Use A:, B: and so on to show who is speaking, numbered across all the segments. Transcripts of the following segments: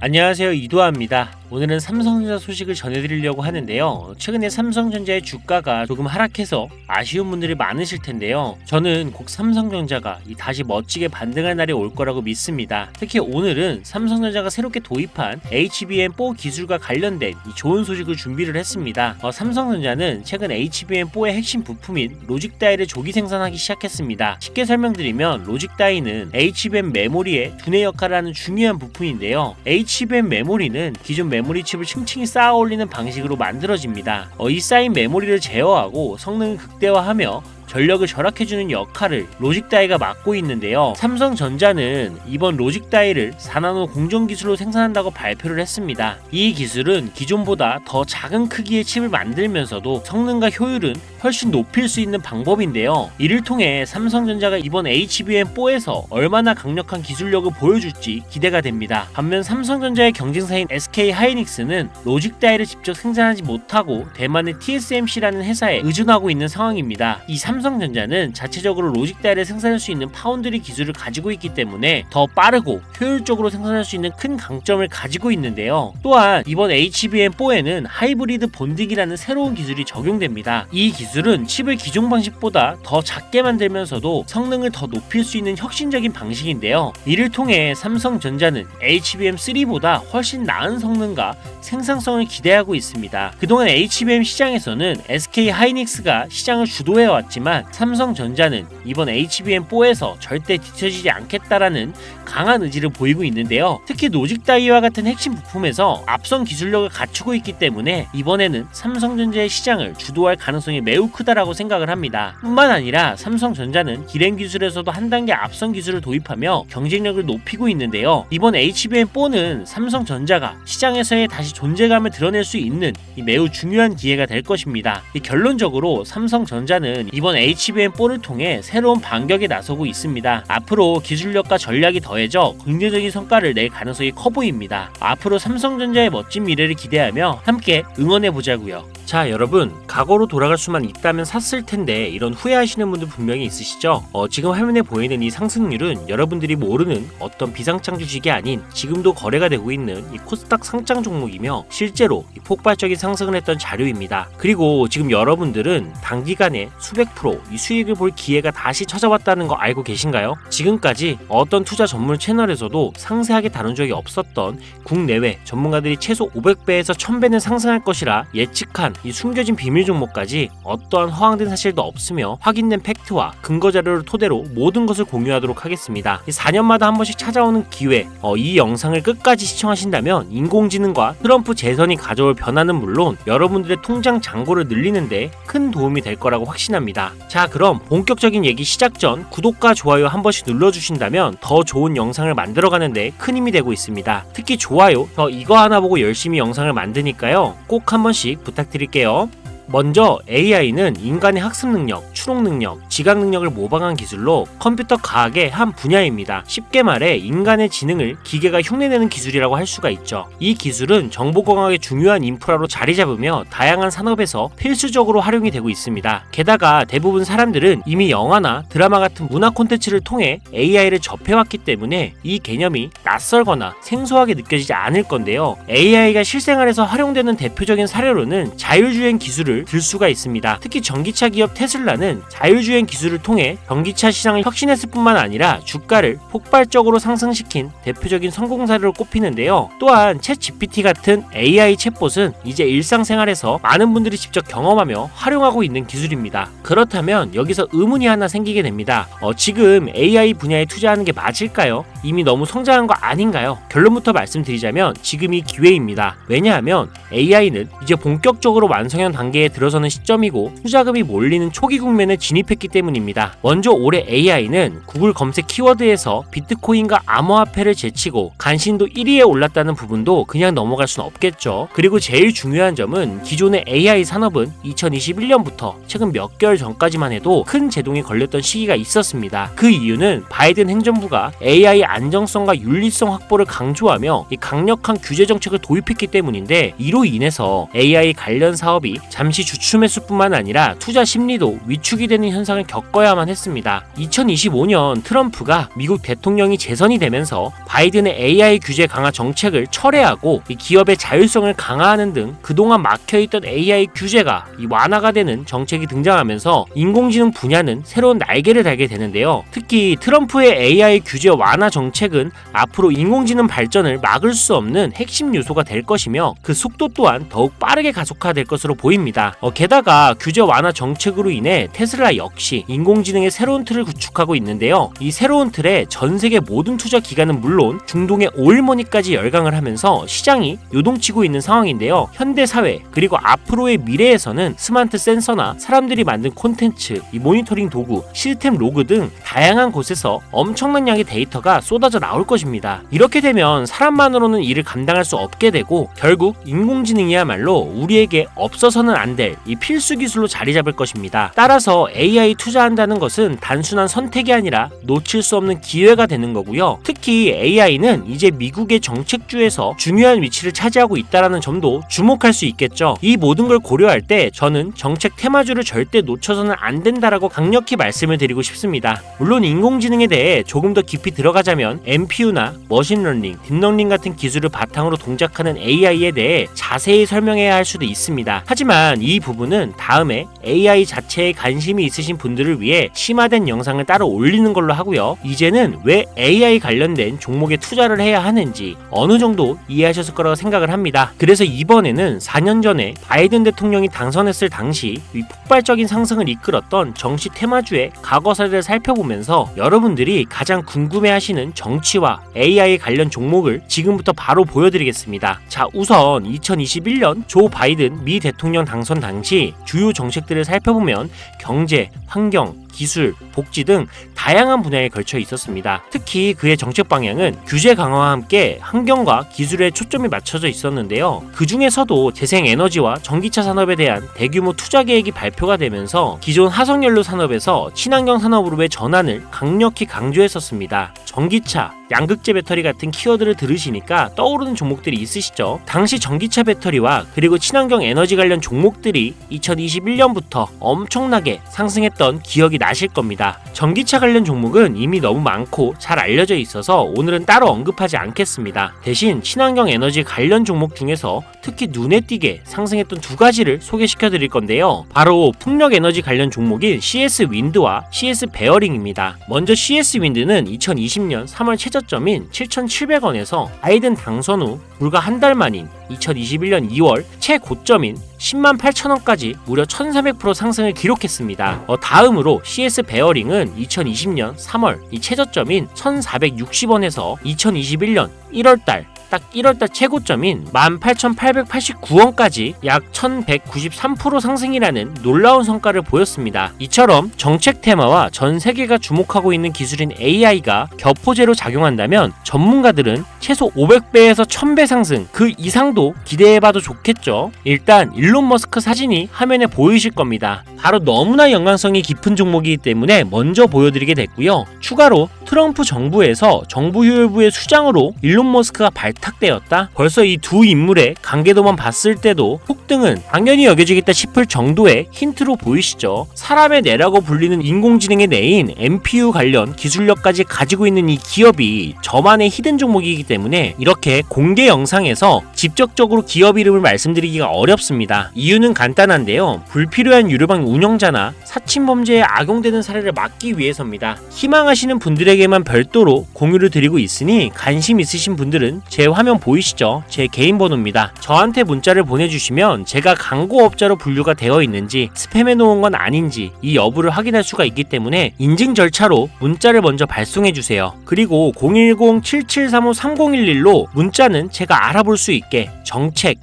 A: 안녕하세요, 이도하입니다. 오늘은 삼성전자 소식을 전해드리려고 하는데요. 최근에 삼성전자의 주가가 조금 하락해서 아쉬운 분들이 많으실 텐데요. 저는 곧 삼성전자가 다시 멋지게 반등할 날이 올 거라고 믿습니다. 특히 오늘은 삼성전자가 새롭게 도입한 HBM4 기술과 관련된 좋은 소식을 준비를 했습니다. 삼성전자는 최근 HBM4의 핵심 부품인 로직 다이를 조기 생산하기 시작했습니다. 쉽게 설명드리면 로직 다이는 HBM 메모리의 두뇌 역할을 하는 중요한 부품인데요. HBM 메모리는 기존 메모리 칩을 층층이 쌓아 올리는 방식으로 만들어집니다. 이 쌓인 메모리를 제어하고 성능을 극대화하며 전력을 절약해주는 역할을 로직 다이가 맡고 있는데요. 삼성전자는 이번 로직 다이를 4나노 공정 기술로 생산한다고 발표를 했습니다. 이 기술은 기존보다 더 작은 크기의 칩을 만들면서도 성능과 효율은 훨씬 높일 수 있는 방법인데요. 이를 통해 삼성전자가 이번 HBM4에서 얼마나 강력한 기술력을 보여줄지 기대가 됩니다. 반면 삼성전자의 경쟁사인 SK 하이닉스는 로직 다이를 직접 생산하지 못하고 대만의 TSMC라는 회사에 의존하고 있는 상황입니다. 이 삼성전자는 자체적으로 로직 다이를 생산할 수 있는 파운드리 기술을 가지고 있기 때문에 더 빠르고 효율적으로 생산할 수 있는 큰 강점을 가지고 있는데요. 또한 이번 HBM4에는 하이브리드 본딩이라는 새로운 기술이 적용됩니다. 이 기술은 칩을 기존 방식보다 더 작게 만들면서도 성능을 더 높일 수 있는 혁신적인 방식인데요. 이를 통해 삼성전자는 HBM3보다 훨씬 나은 성능과 생산성을 기대하고 있습니다. 그동안 HBM 시장에서는 SK 하이닉스가 시장을 주도해왔지만 삼성전자는 이번 HBM4에서 절대 뒤처지지 않겠다라는 강한 의지를 보이고 있는데요. 특히 로직 다이와 같은 핵심 부품에서 앞선 기술력을 갖추고 있기 때문에 이번에는 삼성전자의 시장을 주도할 가능성이 매우 크다라고 생각을 합니다. 뿐만 아니라 삼성전자는 기램 기술에서도 한 단계 앞선 기술을 도입하며 경쟁력을 높이고 있는데요. 이번 HBM4는 삼성전자가 시장에서의 다시 존재감을 드러낼 수 있는 매우 중요한 기회가 될 것입니다. 결론적으로 삼성전자는 이번 HBM4를 통해 새로운 반격에 나서고 있습니다. 앞으로 기술력과 전략이 더해져 긍정적인 성과를 낼 가능성이 커 보입니다. 앞으로 삼성전자의 멋진 미래를 기대하며 함께 응원해보자고요. 자, 여러분, 과거로 돌아갈 수만 있다면 샀을 텐데 이런 후회하시는 분들 분명히 있으시죠? 지금 화면에 보이는 이 상승률은 여러분들이 모르는 어떤 비상장 주식이 아닌 지금도 거래가 되고 있는 이 코스닥 상장 종목이며 실제로 폭발적인 상승을 했던 자료입니다. 그리고 지금 여러분들은 단기간에 수백 프로 이 수익을 볼 기회가 다시 찾아왔다는 거 알고 계신가요? 지금까지 어떤 투자 전문 채널에서도 상세하게 다룬 적이 없었던 국내외 전문가들이 최소 500배에서 1000배는 상승할 것이라 예측한 이 숨겨진 비밀 종목까지 어떠한 허황된 사실도 없으며 확인된 팩트와 근거 자료를 토대로 모든 것을 공유하도록 하겠습니다. 4년마다 한 번씩 찾아오는 기회, 이 영상을 끝까지 시청하신다면 인공지능과 트럼프 재선이 가져올 변화는 물론 여러분들의 통장 잔고를 늘리는데 큰 도움이 될 거라고 확신합니다. 자, 그럼 본격적인 얘기 시작 전 구독과 좋아요 한 번씩 눌러주신다면 더 좋은 영상을 만들어가는데 큰 힘이 되고 있습니다. 특히 좋아요, 저 이거 하나 보고 열심히 영상을 만드니까요. 꼭 한 번씩 부탁드릴게요. 먼저 AI는 인간의 학습 능력, 추론 능력, 지각 능력을 모방한 기술로 컴퓨터 과학의 한 분야입니다. 쉽게 말해 인간의 지능을 기계가 흉내내는 기술이라고 할 수가 있죠. 이 기술은 정보공학의 중요한 인프라로 자리 잡으며 다양한 산업에서 필수적으로 활용이 되고 있습니다. 게다가 대부분 사람들은 이미 영화나 드라마 같은 문화 콘텐츠를 통해 AI를 접해왔기 때문에 이 개념이 낯설거나 생소하게 느껴지지 않을 건데요. AI가 실생활에서 활용되는 대표적인 사례로는 자율주행 기술을 들 수가 있습니다. 특히 전기차 기업 테슬라는 자율주행 기술을 통해 전기차 시장을 혁신했을 뿐만 아니라 주가를 폭발적으로 상승시킨 대표적인 성공 사례로 꼽히는데요. 또한 챗 GPT 같은 AI 챗봇은 이제 일상생활에서 많은 분들이 직접 경험하며 활용하고 있는 기술입니다. 그렇다면 여기서 의문이 하나 생기게 됩니다. 지금 AI 분야에 투자하는 게 맞을까요? 이미 너무 성장한 거 아닌가요? 결론부터 말씀드리자면 지금이 기회입니다. 왜냐하면 AI는 이제 본격적으로 완성형 단계에 들어서는 시점이고 투자금이 몰리는 초기 국면에 진입했기 때문입니다. 먼저 올해 AI는 구글 검색 키워드에서 비트코인과 암호화폐를 제치고 간신도 1위에 올랐다는 부분도 그냥 넘어갈 순 없겠죠. 그리고 제일 중요한 점은 기존의 AI 산업은 2021년부터 최근 몇 개월 전까지만 해도 큰 제동이 걸렸던 시기가 있었습니다. 그 이유는 바이든 행정부가 AI 안정성과 윤리성 확보를 강조하며 이 강력한 규제 정책을 도입했기 때문인데 이로 인해서 AI 관련 사업이 잠시 증시 주춤 매수뿐만 아니라 투자 심리도 위축이 되는 현상을 겪어야만 했습니다. 2025년 트럼프가 미국 대통령이 재선이 되면서 바이든의 AI 규제 강화 정책을 철회하고 기업의 자율성을 강화하는 등 그동안 막혀있던 AI 규제가 완화가 되는 정책이 등장하면서 인공지능 분야는 새로운 날개를 달게 되는데요. 특히 트럼프의 AI 규제 완화 정책은 앞으로 인공지능 발전을 막을 수 없는 핵심 요소가 될 것이며 그 속도 또한 더욱 빠르게 가속화될 것으로 보입니다. 게다가 규제 완화 정책으로 인해 테슬라 역시 인공지능의 새로운 틀을 구축하고 있는데요. 이 새로운 틀에 전 세계 모든 투자 기관은 물론 중동의 오일머니까지 열강을 하면서 시장이 요동치고 있는 상황인데요. 현대 사회 그리고 앞으로의 미래에서는 스마트 센서나 사람들이 만든 콘텐츠, 이 모니터링 도구, 시스템 로그 등 다양한 곳에서 엄청난 양의 데이터가 쏟아져 나올 것입니다. 이렇게 되면 사람만으로는 이를 감당할 수 없게 되고 결국 인공지능이야말로 우리에게 없어서는 안 될 이 필수 기술로 자리 잡을 것입니다. 따라서 AI 투자한다는 것은 단순한 선택이 아니라 놓칠 수 없는 기회가 되는 거고요. 특히 AI는 이제 미국의 정책주에서 중요한 위치를 차지하고 있다는 점도 주목할 수 있겠죠. 이 모든 걸 고려할 때 저는 정책 테마주를 절대 놓쳐서는 안 된다라고 강력히 말씀을 드리고 싶습니다. 물론 인공지능에 대해 조금 더 깊이 들어가자면 NPU나 머신러닝, 딥러닝 같은 기술을 바탕으로 동작하는 AI에 대해 자세히 설명해야 할 수도 있습니다. 하지만 이 부분은 다음에 AI 자체에 관심이 있으신 분들을 위해 심화된 영상을 따로 올리는 걸로 하고요. 이제는 왜 AI 관련된 종목에 투자를 해야 하는지 어느 정도 이해하셨을 거라고 생각을 합니다. 그래서 이번에는 4년 전에 바이든 대통령이 당선했을 당시 이 폭발적인 상승을 이끌었던 정치 테마주의 과거사를 살펴보면서 여러분들이 가장 궁금해하시는 정치와 AI 관련 종목을 지금부터 바로 보여드리겠습니다. 자, 우선 2021년 조 바이든 미 대통령 당선 당시 주요 정책들을 살펴보면 경제, 환경, 기술, 복지 등 다양한 분야에 걸쳐 있었습니다. 특히 그의 정책 방향은 규제 강화와 함께 환경과 기술에 초점이 맞춰져 있었는데요. 그 중에서도 재생에너지와 전기차 산업에 대한 대규모 투자 계획이 발표가 되면서 기존 화석연료 산업에서 친환경 산업으로의 전환을 강력히 강조했었습니다. 전기차, 양극재 배터리 같은 키워드를 들으시니까 떠오르는 종목들이 있으시죠? 당시 전기차 배터리와 그리고 친환경 에너지 관련 종목들이 2021년부터 엄청나게 상승했던 기억이 나실 겁니다. 전기차 관련 종목은 이미 너무 많고 잘 알려져 있어서 오늘은 따로 언급하지 않겠습니다. 대신 친환경 에너지 관련 종목 중에서 특히 눈에 띄게 상승했던 두 가지를 소개시켜 드릴 건데요. 바로 풍력 에너지 관련 종목인 CS 윈드와 CS 베어링입니다. 먼저 CS 윈드는 2020년 3월 최저점인 7,700원에서 바이든 당선 후 불과 한 달 만인 2021년 2월 최고점인 108,000원까지 무려 1,400% 상승을 기록했습니다. 다음으로 CS 베어링은 2020년 3월 이 최저점인 1,460원에서 2021년 1월달 딱 1월달 최고점인 18,889원까지 약 1,193% 상승이라는 놀라운 성과를 보였습니다. 이처럼 정책 테마와 전 세계가 주목하고 있는 기술인 AI가 격포제로 작용한다면 전문가들은 최소 500배에서 1000배 상승 그 이상도 기대해봐도 좋겠죠. 일단 일론 머스크 사진이 화면에 보이실 겁니다. 바로 너무나 연관성이 깊은 종목이기 때문에 먼저 보여드리게 됐고요. 추가로 트럼프 정부에서 정부효율부의 수장으로 일론 머스크가 발탁되었다? 벌써 이 두 인물의 관계도만 봤을 때도 폭등은 당연히 여겨지겠다 싶을 정도의 힌트로 보이시죠? 사람의 뇌라고 불리는 인공지능의 뇌인 NPU 관련 기술력까지 가지고 있는 이 기업이 저만의 히든 종목이기 때문에 이렇게 공개 영상에서 직접적으로 기업 이름을 말씀드리기가 어렵습니다. 이유는 간단한데요. 불필요한 유료방 운영자나 사칭범죄에 악용되는 사례를 막기 위해서입니다. 희망하시는 분들에게만 별도로 공유를 드리고 있으니 관심 있으신 분들은 제 화면 보이시죠? 제 개인 번호입니다. 저한테 문자를 보내주시면 제가 광고업자로 분류가 되어 있는지 스팸해 놓은 건 아닌지 이 여부를 확인할 수가 있기 때문에 인증 절차로 문자를 먼저 발송해주세요. 그리고 010-7735-3011로 문자는 제가 알아볼 수 있게 정책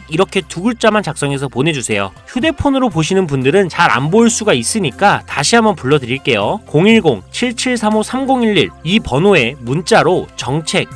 A: 이렇게 두 글자만 작성해서 보내주세요. 휴대폰으로 보시는 분들은 잘 안 보일 수가 있으니까 다시 한번 불러드릴게요. 010-7735-3011 이 번호에 문자로 정책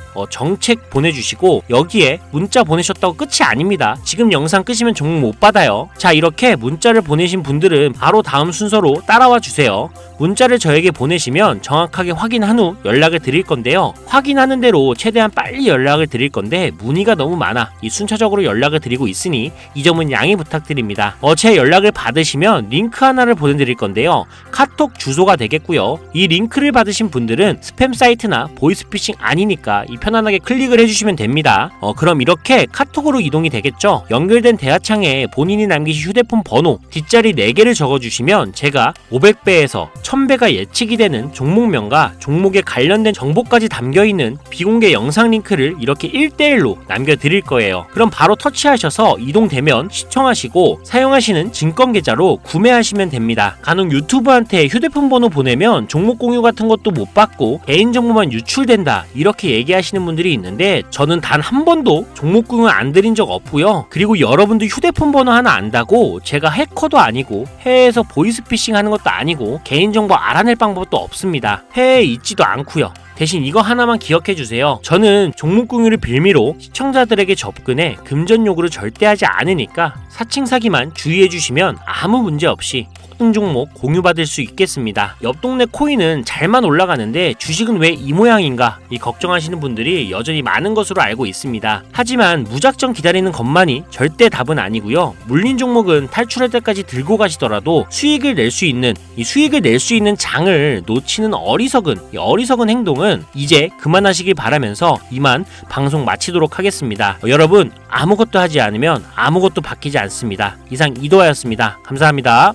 A: 보내주시고 여기에 문자 보내셨다고 끝이 아닙니다. 지금 영상 끄시면 종목 못 받아요. 자, 이렇게 문자를 보내신 분들은 바로 다음 순서로 따라와 주세요. 문자를 저에게 보내시면 정확하게 확인한 후 연락을 드릴 건데요. 확인하는 대로 최대한 빨리 연락을 드릴 건데 문의가 너무 많아 이 순차적으로 카톡으로 연락을 드리고 있으니 이 점은 양해 부탁드립니다. 제 연락을 받으시면 링크 하나를 보내드릴 건데요. 카톡 주소가 되겠고요. 이 링크를 받으신 분들은 스팸 사이트나 보이스피싱 아니니까 편안하게 클릭을 해주시면 됩니다. 그럼 이렇게 카톡으로 이동이 되겠죠. 연결된 대화창에 본인이 남기신 휴대폰 번호 뒷자리 4개를 적어주시면 제가 500배에서 1000배가 예측이 되는 종목명과 종목에 관련된 정보까지 담겨있는 비공개 영상 링크를 이렇게 1대1로 남겨드릴 거예요. 그럼 바로 터치하셔서 이동되면 시청하시고 사용하시는 증권계좌로 구매하시면 됩니다. 간혹 유튜브한테 휴대폰 번호 보내면 종목 공유 같은 것도 못 받고 개인정보만 유출된다 이렇게 얘기하시는 분들이 있는데 저는 단 한 번도 종목 공유 안 드린 적 없고요. 그리고 여러분들 휴대폰 번호 하나 안다고 제가 해커도 아니고 해외에서 보이스피싱 하는 것도 아니고 개인정보 알아낼 방법도 없습니다. 해외에 있지도 않고요. 대신 이거 하나만 기억해주세요. 저는 종목 공유를 빌미로 시청자들에게 접근해 금전 요구를 절대 하지 않으니까 사칭 사기만 주의해주시면 아무 문제 없이 폭등 종목 공유받을 수 있겠습니다. 옆 동네 코인은 잘만 올라가는데 주식은 왜 이 모양인가 걱정하시는 분들이 여전히 많은 것으로 알고 있습니다. 하지만 무작정 기다리는 것만이 절대 답은 아니고요. 물린 종목은 탈출할 때까지 들고 가시더라도 수익을 낼 수 있는 장을 놓치는 어리석은 행동은 이제 그만하시길 바라면서 이만 방송 마치도록 하겠습니다. 여러분 아무것도 하지 않으면 아무것도 바뀌지 않습니다. 이상 이도하였습니다. 감사합니다.